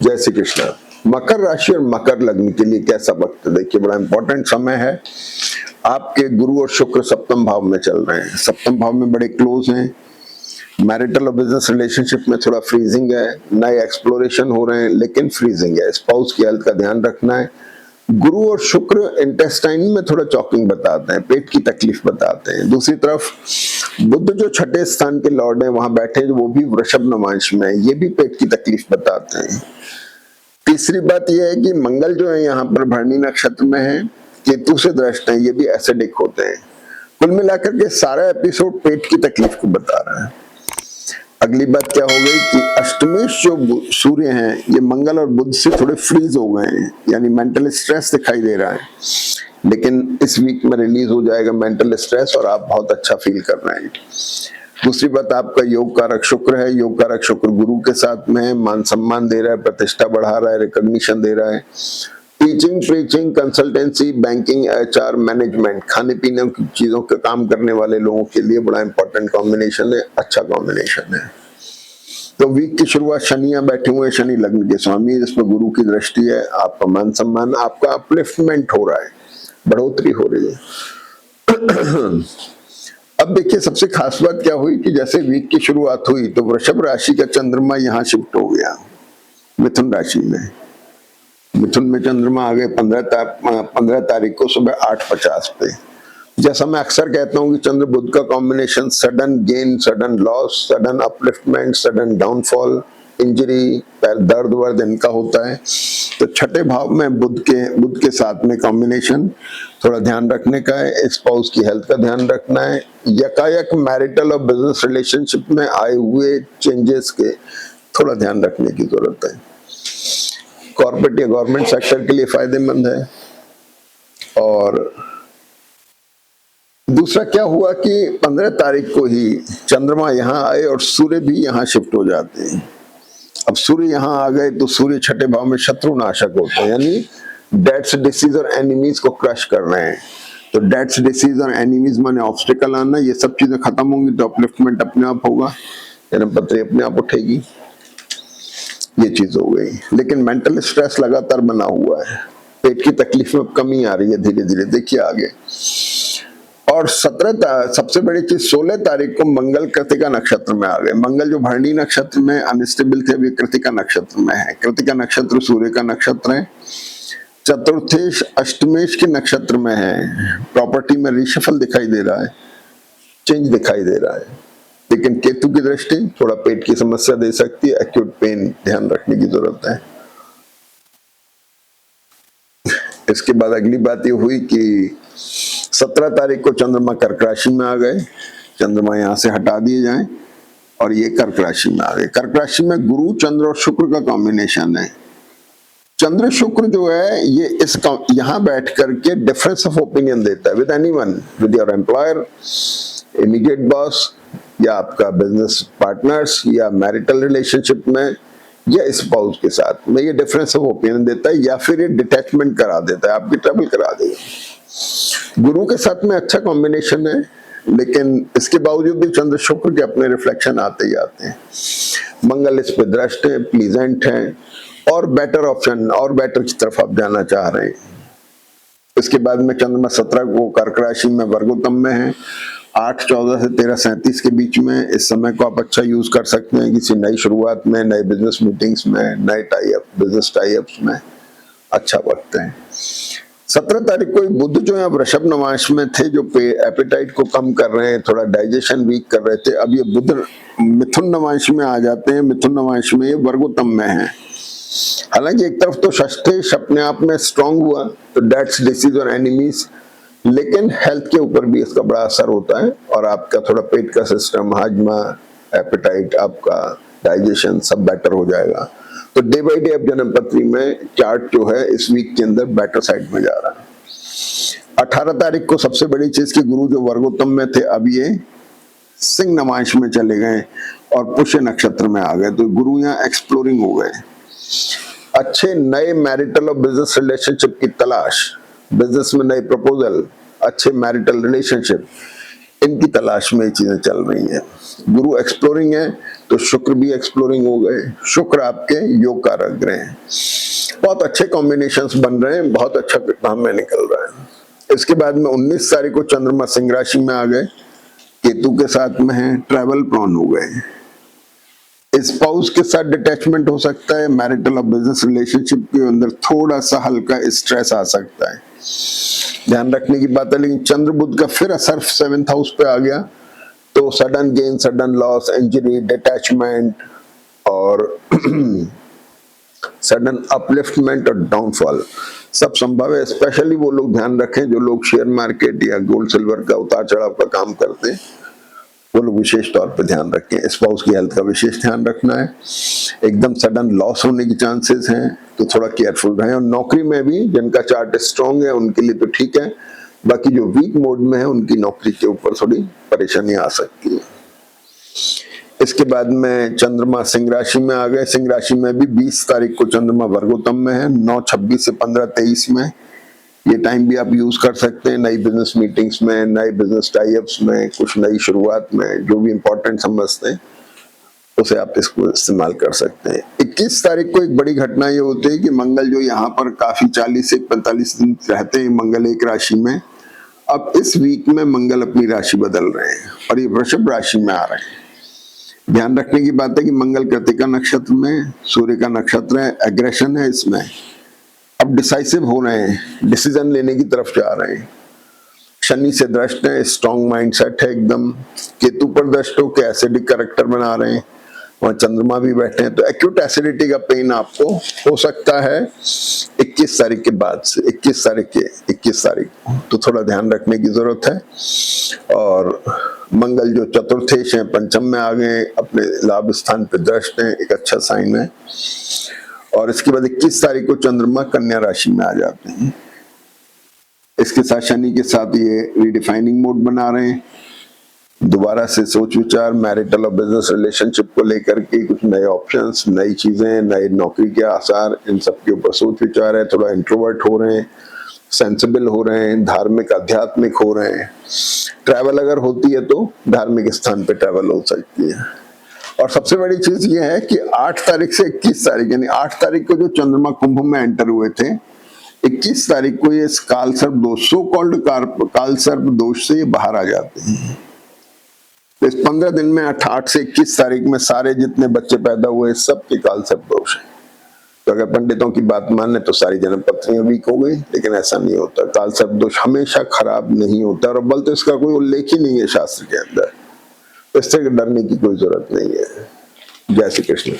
जय श्री कृष्ण। मकर राशि और मकर लग्न के लिए कैसा वक्त है? देखिए, बड़ा इंपॉर्टेंट समय है। आपके गुरु और शुक्र सप्तम भाव में चल रहे हैं, सप्तम भाव में बड़े क्लोज हैं। मैरिटल और बिजनेस रिलेशनशिप में थोड़ा फ्रीजिंग है, नए एक्सप्लोरेशन हो रहे हैं लेकिन फ्रीजिंग है। स्पाउस की हेल्थ का ध्यान रखना है। गुरु और शुक्र इंटेस्टाइन में थोड़ा चॉकिंग बताते हैं, पेट की तकलीफ बताते हैं। दूसरी तरफ बुध जो छठे स्थान के लॉर्ड हैं वहां बैठे हैं, वो भी वृषभ नवांश में है, ये भी पेट की तकलीफ बताते हैं। तीसरी बात यह है कि मंगल जो है यहाँ पर भरणी नक्षत्र में है, केतु से दृष्ट है, ये भी एसिडिक होते हैं। कुल मिलाकर के सारा एपिसोड पेट की तकलीफ को बता रहा है। अगली बात क्या हो गई कि अष्टमेश जो सूर्य हैं ये मंगल और बुध से थोड़े फ्रीज हो गए हैं, यानी मेंटल स्ट्रेस दिखाई दे रहा है, लेकिन इस वीक में रिलीज हो जाएगा मेंटल स्ट्रेस और आप बहुत अच्छा फील कर रहे हैं। दूसरी बात, आपका योग कारक शुक्र है, योग कारक शुक्र गुरु के साथ में है, मान सम्मान दे रहा है, प्रतिष्ठा बढ़ा रहा है, रिकॉग्निशन दे रहा है। Teaching, preaching, consultancy, banking, HR, management, खाने पीने की चीजों का काम करने वाले लोगों के लिए बड़ा इंपॉर्टेंट कॉम्बिनेशन है, अच्छा कॉम्बिनेशन है। तो वीक की शुरुआत शनि यहाँ बैठे हुए, शनि लग्न के स्वामी है, जिसमें गुरु की दृष्टि है। आपका मान सम्मान, आपका अपलिफ्टमेंट हो रहा है, बढ़ोतरी हो रही है। अब देखिए, सबसे खास बात क्या हुई कि जैसे वीक की शुरुआत हुई तो वृषभ राशि का चंद्रमा यहाँ शिफ्ट हो गया मिथुन राशि में। मिथुन में चंद्रमा आ गए 15 तारीख को सुबह 8:50 पे। जैसा मैं अक्सर कहता हूँ कि चंद्र बुध का combination sudden gain, sudden loss, sudden upliftment, sudden downfall, injury, दर्द वर्द इनका होता है। तो छठे भाव में बुध के साथ में कॉम्बिनेशन, थोड़ा ध्यान रखने का है। स्पाउस की हेल्थ का ध्यान रखना है। यकायक मैरिटल और बिजनेस रिलेशनशिप में आए हुए चेंजेस के थोड़ा ध्यान रखने की जरूरत है। कॉर्पोरेट या गवर्नमेंट सेक्टर के लिए फायदेमंद है। और दूसरा क्या हुआ कि 15 तारीख को ही चंद्रमा यहाँ आए और सूर्य भी यहाँ शिफ्ट हो जाते हैं। अब सूर्य यहाँ आ गए तो सूर्य छठे भाव में शत्रु नाशक होते हैं, यानी डेट्स, डिसीज और एनिमीज को क्रश कर रहे हैं। तो डेट्स, डिसीज और एनिमीज माने ऑब्स्टिकल आना, ये सब चीजें खत्म होंगी तो अपलिफ्टमेंट अपने आप होगा, जन्मपत्री अपने आप उठेगी। ये चीज हो गई, लेकिन मेंटल स्ट्रेस लगातार बना हुआ है, पेट की तकलीफ में कमी आ रही है धीरे धीरे। देखिए आगे। और सबसे बड़ी चीज 16 तारीख को मंगल कृतिका नक्षत्र में आ गए। मंगल जो भरणी नक्षत्र में अनस्टेबल थे, अभी कृतिका नक्षत्र में है। कृतिका नक्षत्र सूर्य का नक्षत्र है, चतुर्थेश अष्टमेश के नक्षत्र में है। प्रॉपर्टी में रिशफल दिखाई दे रहा है, चेंज दिखाई दे रहा है, लेकिन केतु की दृष्टि थोड़ा पेट की समस्या दे सकती है, एक्यूट पेन ध्यान रखने की जरूरत है। इसके बाद अगली बात ये हुई कि 17 तारीख को चंद्रमा कर्क राशि में आ गए। चंद्रमा यहां से हटा दिए जाएं और ये कर्क राशि में आ गए। कर्क राशि में गुरु, चंद्र और शुक्र का कॉम्बिनेशन है। चंद्र शुक्र जो है ये यहां बैठ करके डिफरेंस ऑफ ओपिनियन देता है with anyone, with your employer, immediate boss, या आपका बिजनेस पार्टनर्स, या मैरिटल रिलेशनशिप में, या स्पाउस के साथ में। ये डिफरेंस ऑफ ओपिनियन देता है, या फिर ये डिटैचमेंट करा देता है, आपकी ट्रबल करा देगा। गुरु के साथ में अच्छा कॉम्बिनेशन है, लेकिन इसके बावजूद भी चंद्र शुक्र के अपने रिफ्लेक्शन आते ही आते हैं। मंगल इस पे दृष्ट है, प्लीजेंट है, और बेटर ऑप्शन और बेटर की तरफ आप जाना चाह रहे हैं। इसके बाद में चंद्रमा 17 को कर्क राशि में वर्गोत्तम में है, 8:14 से 13:37 के बीच में। इस समय को आप अच्छा यूज कर सकते हैं किसी नई शुरुआत में, नए बिजनेस मीटिंग्स में, नए बिजनेस टाई-अप्स में। अच्छा वक्त है। 17 तारीख को बुध जो है वृषभ नवांश में थे, जो एपेटाइट को कम कर रहे हैं, थोड़ा डाइजेशन वीक कर रहे थे। अब ये बुध मिथुन नवांश में आ जाते हैं। मिथुन नवांश में ये वर्गोत्तम में है। हालांकि एक तरफ तो षष्ठेश अपने आप में स्ट्रांग हुआ, तो डेट्स, डिसीज और एनिमीज, लेकिन हेल्थ के ऊपर भी इसका बड़ा असर होता है और आपका थोड़ा पेट का सिस्टम, हाजमा, एपेटाइट, आपका डाइजेशन सब बेटर हो जाएगा। तो डे बाई डे अब जन्मपत्री में चार्ट जो है इस वीक के अंदर बेटर साइड में जा रहा है। 18 तारीख को सबसे बड़ी चीज कि गुरु जो वर्गोत्तम में थे अब ये सिंह नवांश में चले गए और पुष्य नक्षत्र में आ गए। तो गुरु यहाँ एक्सप्लोरिंग हो गए। अच्छे नए मैरिटल और बिजनेस रिलेशनशिप की तलाश, बिजनेस में नए प्रपोजल, अच्छे मैरिटल रिलेशनशिप, इनकी तलाश में ये चीजें चल रही हैं। गुरु एक्सप्लोरिंग है, तो शुक्र भी एक्सप्लोरिंग हो गए। शुक्र आपके योग कारक ग्रह हैं, बहुत अच्छे कॉम्बिनेशंस बन रहे हैं, बहुत अच्छा काम में निकल रहा है। इसके बाद में 19 तारीख को चंद्रमा सिंह राशि में आ गए, केतु के साथ में है, ट्रैवल प्लॉन हो गए। स्पाउस के साथ डिटैचमेंट हो सकता है, मैरिटल और बिजनेस रिलेशनशिप के अंदर थोड़ा सा हल्का स्ट्रेस आ सकता है, ध्यान रखने की बात है। लेकिन चंद्र बुध का फिर असर 7th हाउस पे आ गया, तो sudden gain, sudden loss, injury, detachment और सडन अपलिफ्टमेंट और डाउनफॉल सब संभव है। स्पेशली वो लोग ध्यान रखें जो लोग शेयर मार्केट या गोल्ड सिल्वर का उतार चढ़ाव का काम करते हैं, वो लोग विशेष तौर पे ध्यान रखें। स्पाउस की हेल्थ का विशेष ध्यान रखना है। एकदम सडन लॉस होने की चांसेस हैं, तो थोड़ा केयरफुल रहें। और नौकरी में भी जिनका चार्ट स्ट्रॉन्ग है उनके लिए तो ठीक है, बाकी जो वीक मोड में है उनकी नौकरी के ऊपर थोड़ी परेशानी आ सकती है। इसके बाद में चंद्रमा सिंह राशि में आ गए। सिंह राशि में भी 20 तारीख को चंद्रमा वर्गोत्तम में है, 9/26 से 15/23 में। ये टाइम भी आप यूज कर सकते हैं नई बिजनेस मीटिंग्स में, नए बिजनेस टाइप्स में, कुछ नई शुरुआत में, जो भी इंपॉर्टेंट समझते हैं उसे आप इसको इस्तेमाल कर सकते हैं। 21 तारीख को एक बड़ी घटना ये होती है कि मंगल जो यहाँ पर काफी 40 से 45 दिन रहते हैं मंगल एक राशि में, अब इस वीक में मंगल अपनी राशि बदल रहे हैं और ये वृषभ राशि में आ रहे हैं। ध्यान रखने की बात है कि मंगल कृतिका नक्षत्र में, सूर्य का नक्षत्र है, एग्रेशन है इसमें, अब डिसाइसिव हो रहे हैं, डिसीजन लेने की तरफ जा रहे हैं। शनि से दृष्ट है, स्ट्रॉन्ग माइंडसेट है एकदम। केतु पर दृष्ट हो के एसिडिक कैरेक्टर बना रहे हैं, वहां चंद्रमा भी बैठे हैं, तो एक्यूट एसिडिटी का पेन आपको हो सकता है 21 तारीख के बाद से। 21 तारीख तो थोड़ा ध्यान रखने की जरूरत है। और मंगल जो चतुर्थेश है, पंचम में आ गए, अपने लाभ स्थान पे दृष्ट है, एक अच्छा साइन है। और इसके बाद 21 तारीख को चंद्रमा कन्या राशि में आ जाते हैं। इसके साथ शनि के साथ ये रीडिफाइनिंग मोड बना रहे हैं, दोबारा से सोच विचार मैरिटल और बिजनेस रिलेशनशिप को लेकर के कुछ नए ऑप्शंस, नई चीजें, नए नौकरी के आसार, इन सब के ऊपर सोच विचार है। थोड़ा इंट्रोवर्ट हो रहे हैं, सेंसिबल हो रहे हैं, धार्मिक आध्यात्मिक हो रहे हैं। ट्रैवल अगर होती है तो धार्मिक स्थान पे ट्रैवल हो सकती है। और सबसे बड़ी चीज ये है कि 8 तारीख से 21 तारीख, यानी 8 तारीख को जो चंद्रमा कुंभ में एंटर हुए थे, 21 तारीख को ये काल सर्प दोष, सो कॉल्ड काल सर्प दोष से ये बाहर आ जाते हैं। तो इस 15 दिन में 8 से 21 तारीख में सारे जितने बच्चे पैदा हुए सबके काल सर्प दोष है। तो अगर पंडितों की बात माने तो सारी जन्म पत्रियां वीक हो गई, लेकिन ऐसा नहीं होता। काल सर्प दोष हमेशा खराब नहीं होता, और बल तो इसका कोई उल्लेख ही नहीं है शास्त्र के अंदर, इससे डरने की कोई जरूरत नहीं है। जय श्री कृष्ण।